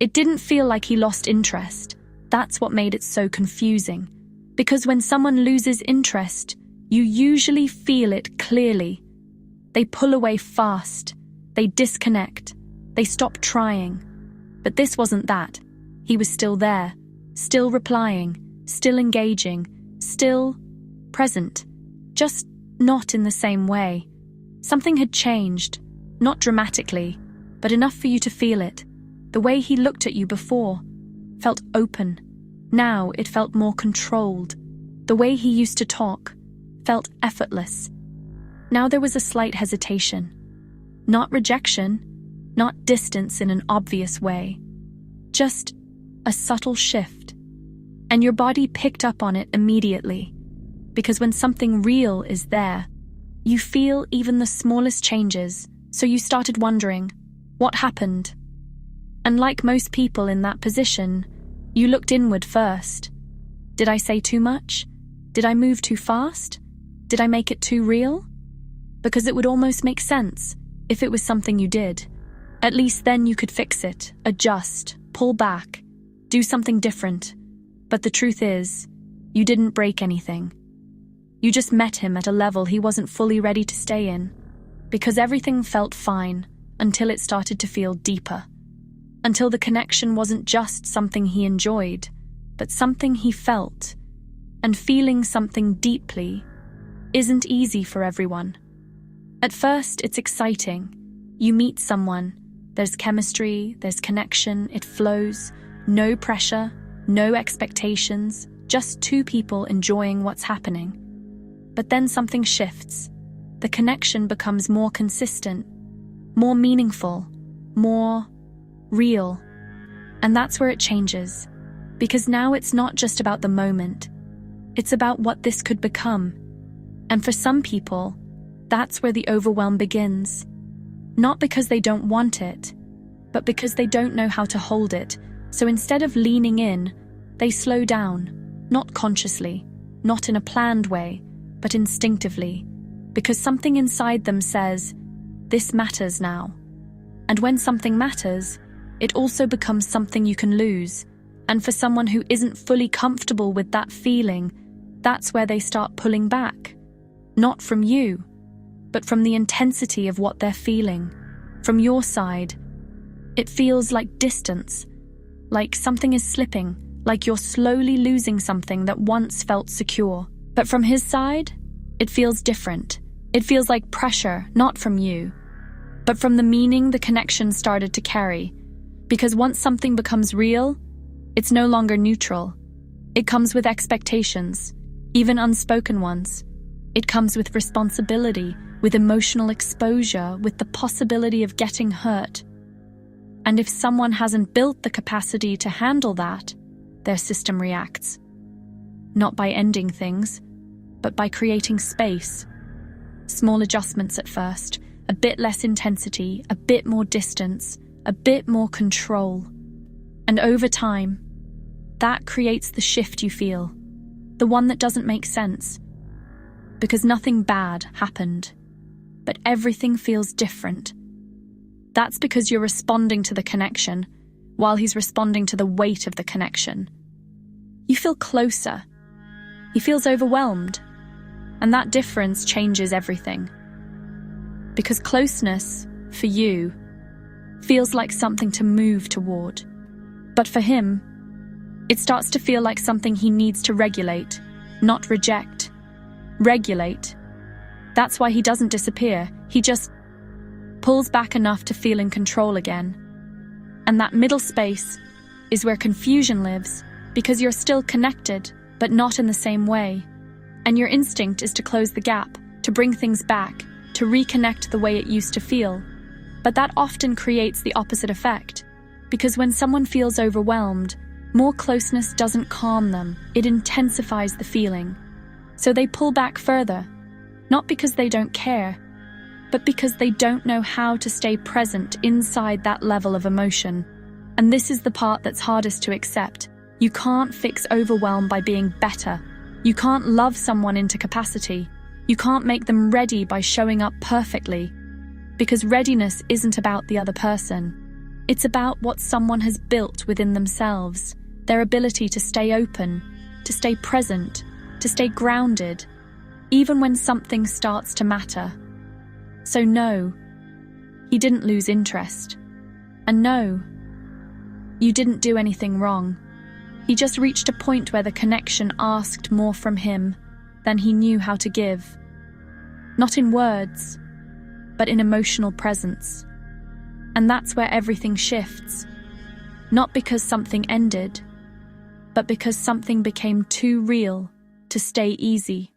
It didn't feel like he lost interest. That's what made it so confusing. Because when someone loses interest, you usually feel it clearly. They pull away fast. They disconnect. They stop trying. But this wasn't that. He was still there, still replying, still engaging, still present, just not in the same way. Something had changed, not dramatically, but enough for you to feel it. The way he looked at you before felt open. Now it felt more controlled. The way he used to talk felt effortless. Now there was a slight hesitation. Not rejection, not distance in an obvious way. Just a subtle shift. And your body picked up on it immediately. Because when something real is there, you feel even the smallest changes, so you started wondering, what happened? And like most people in that position, you looked inward first. Did I say too much? Did I move too fast? Did I make it too real? Because it would almost make sense if it was something you did. At least then you could fix it, adjust, pull back, do something different. But the truth is, you didn't break anything. You just met him at a level he wasn't fully ready to stay in. Because everything felt fine until it started to feel deeper. Until the connection wasn't just something he enjoyed, but something he felt. And feeling something deeply isn't easy for everyone. At first, it's exciting. You meet someone, there's chemistry, there's connection, it flows, no pressure, no expectations, just two people enjoying what's happening. But then something shifts. The connection becomes more consistent, more meaningful, more real. And that's where it changes. Because now it's not just about the moment. It's about what this could become. And for some people, that's where the overwhelm begins. Not because they don't want it, but because they don't know how to hold it. So instead of leaning in, they slow down, not consciously, not in a planned way, but instinctively, because something inside them says, this matters now. And when something matters, it also becomes something you can lose. And for someone who isn't fully comfortable with that feeling, that's where they start pulling back. Not from you, but from the intensity of what they're feeling. From your side, it feels like distance, like something is slipping, like you're slowly losing something that once felt secure. But from his side, it feels different. It feels like pressure, not from you, but from the meaning the connection started to carry. Because once something becomes real, it's no longer neutral. It comes with expectations, even unspoken ones. It comes with responsibility, with emotional exposure, with the possibility of getting hurt. And if someone hasn't built the capacity to handle that, their system reacts. Not by ending things, but by creating space. Small adjustments at first, a bit less intensity, a bit more distance, a bit more control. And over time, that creates the shift you feel, the one that doesn't make sense. Because nothing bad happened, but everything feels different. That's because you're responding to the connection, while he's responding to the weight of the connection. You feel closer. He feels overwhelmed. And that difference changes everything. Because closeness, for you, feels like something to move toward. But for him, it starts to feel like something he needs to regulate, not reject. Regulate. That's why he doesn't disappear. He just pulls back enough to feel in control again. And that middle space is where confusion lives, because you're still connected, but not in the same way. And your instinct is to close the gap, to bring things back, to reconnect the way it used to feel. But that often creates the opposite effect, because when someone feels overwhelmed, more closeness doesn't calm them, it intensifies the feeling. So they pull back further, not because they don't care, but because they don't know how to stay present inside that level of emotion. And this is the part that's hardest to accept. You can't fix overwhelm by being better. You can't love someone into capacity. You can't make them ready by showing up perfectly. Because readiness isn't about the other person. It's about what someone has built within themselves, their ability to stay open, to stay present, to stay grounded, even when something starts to matter. So no, he didn't lose interest. And no, you didn't do anything wrong. He just reached a point where the connection asked more from him than he knew how to give. Not in words, but in emotional presence. And that's where everything shifts. Not because something ended, but because something became too real to stay easy.